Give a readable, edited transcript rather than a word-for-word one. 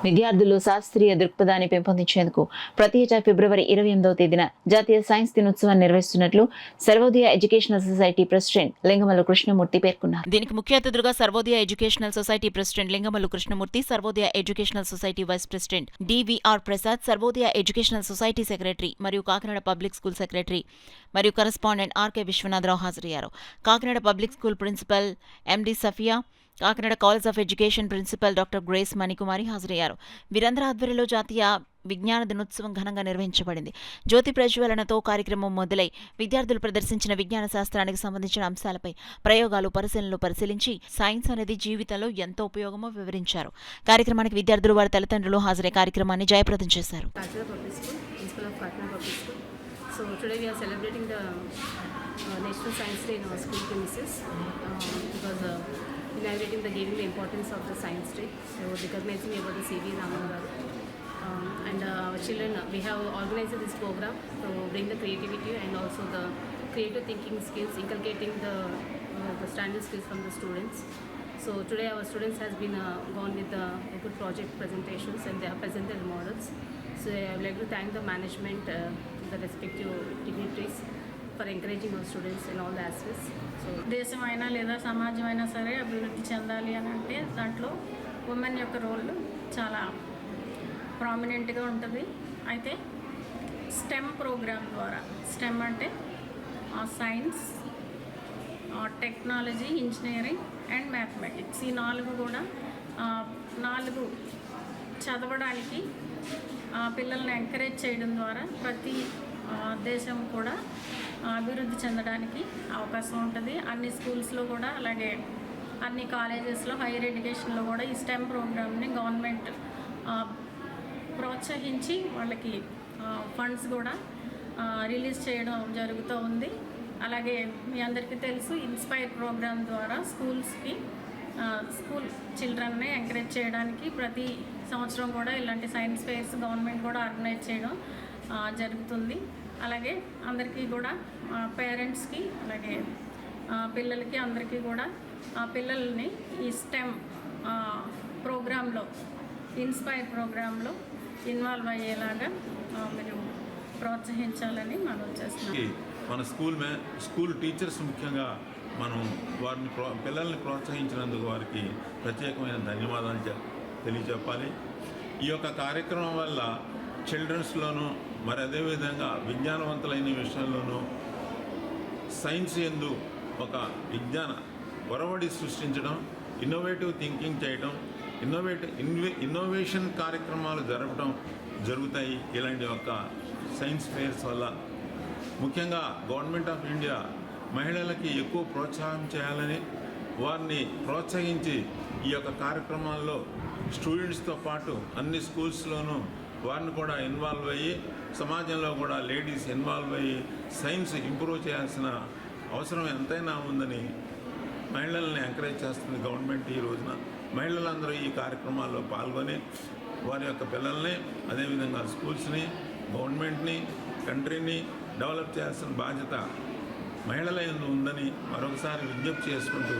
విద్యార్థుల్లో శాస్త్రీయ దృక్పథాన్ని పెంపొందించేందుకు ప్రతి ఏటా ఫిబ్రవరి 28వ తేదీన జాతీయ సైన్స్ దినోత్సవాన్ని నిర్వహిస్తున్నట్లు Sarvodaya educational society president Lingamallu Krishnamurthy పేర్కొన్నారు. దీనికి ముఖ్య అతిథులుగా Sarvodaya educational society president Lingamallu Krishnamurthy, Sarvodaya educational society vice president DVR Prasad, Sarvodaya educational society secretary మరియు కాకినాడ పబ్లిక్ స్కూల్ సెక్రటరీ మరియు కరెస్పాండెంట్ ఆర్కే విశ్వనాథరావు హాజరయ్యారు. Kakinada public school principal MD Safia, Kakinada college of education principal doctor Grace Manikumari హాజరయ్యారు. వీరందరి ఆధ్వర్యంలో జాతీయ విజ్ఞాన దినోత్సవం ఘనంగా నిర్వహించబడింది. జ్యోతి ప్రజ్వలనతో కార్యక్రమం మొదలై విద్యార్థులు ప్రదర్శించిన విజ్ఞాన శాస్త్రానికి సంబంధించిన అంశాలపై ప్రయోగాలు, పరిశీలనలు పరిశీలించి సైన్స్ అనేది జీవితంలో ఎంతో ఉపయోగమో వివరించారు. కార్యక్రమానికి విద్యార్థులు, వారి తల్లిదండ్రులు హాజరై కార్యక్రమాన్ని జయప్రదం చేశారు. So today we are celebrating the National Science Day in our school premises because inaugurating giving the importance of the Science Day. So recognizing about the C.V. Raman garu and our children, we have organized this program to bring the creativity and also the creative thinking skills, inculcating the standard skills from the students. So today our students has been gone with the good project presentations and they have presented the models. So I would like to thank the management, the respective dignitaries for encouraging our students in all the aspects. So దేశమైనా లేదా సమాజమైనా సరే అభివృద్ధి చెందాలి అని అంటే దాంట్లో women యొక్క role చాలా ప్రామినెంట్గా ఉంటుంది. అయితే స్టెమ్ ప్రోగ్రామ్ ద్వారా, స్టెమ్ అంటే science, technology, engineering and mathematics, ఈ నాలుగు కూడా నాలుగు చదవడానికి పిల్లల్ని ఎంకరేజ్ చేయడం ద్వారా ప్రతి దేశం కూడా అభివృద్ధి చెందడానికి అవకాశం ఉంటుంది. అన్ని స్కూల్స్లో కూడా, అలాగే అన్ని కాలేజెస్లో, హైయర్ ఎడ్యుకేషన్లో కూడా ఈ స్టెమ్ ప్రోగ్రామ్ని గవర్నమెంట్ ప్రోత్సహించి వాళ్ళకి ఫండ్స్ కూడా రిలీజ్ చేయడం జరుగుతూ ఉంది. అలాగే మీ అందరికీ తెలుసు, ఇన్స్పైర్ ప్రోగ్రామ్ ద్వారా స్కూల్ చిల్డ్రన్ని ఎంకరేజ్ చేయడానికి ప్రతి సంవత్సరం కూడా ఇలాంటి సైన్స్ ఫెయిర్స్ గవర్నమెంట్ కూడా ఆర్గనైజ్ చేయడం జరుగుతుంది. అలాగే అందరికీ కూడా పేరెంట్స్కి, అలాగే పిల్లలకి, అందరికీ కూడా పిల్లల్ని ఈ స్టెమ్ ప్రోగ్రాంలో, ఇన్స్పైర్ ప్రోగ్రాంలో ఇన్వాల్వ్ అయ్యేలాగా మీరు ప్రోత్సహించాలని మనం చేస్తున్నాం. మన స్కూల్ టీచర్స్ ముఖ్యంగా మనం వారిని పిల్లల్ని ప్రోత్సహించినందుకు వారికి ప్రత్యేకమైన ధన్యవాదాలు తెలియజెప్పాలి. ఈ యొక్క కార్యక్రమం వల్ల చిల్డ్రన్స్లోనూ, మరి అదేవిధంగా విజ్ఞానవంతులైన విషయంలోనూ సైన్స్ యందు ఒక విజ్ఞాన ఒరవడి సృష్టించడం, ఇన్నోవేటివ్ థింకింగ్ చేయడం, ఇన్నోవేషన్ కార్యక్రమాలు జరుగుతాయి. ఇలాంటి ఒక సైన్స్ ఫెయిర్స్ వల్ల ముఖ్యంగా గవర్నమెంట్ ఆఫ్ ఇండియా మహిళలకి ఎక్కువ ప్రోత్సాహం చేయాలని, వారిని ప్రోత్సహించి ఈ యొక్క కార్యక్రమాల్లో స్టూడెంట్స్తో పాటు అన్ని స్కూల్స్లోనూ వారిని కూడా ఇన్వాల్వ్ అయ్యి, సమాజంలో కూడా లేడీస్ ఇన్వాల్వ్ అయ్యి సైన్స్ ఇంప్రూవ్ చేయాల్సిన అవసరం ఎంతైనా ఉందని మహిళల్ని ఎంకరేజ్ చేస్తుంది గవర్నమెంట్. ఈ రోజున మహిళలందరూ ఈ కార్యక్రమాల్లో పాల్గొని వారి యొక్క పిల్లల్ని, అదేవిధంగా స్కూల్స్ని, గవర్నమెంట్ని, కంట్రీని డెవలప్ చేయాల్సిన బాధ్యత మహిళల యందు ఉందని మరొకసారి విజ్ఞప్తి చేసుకుంటూ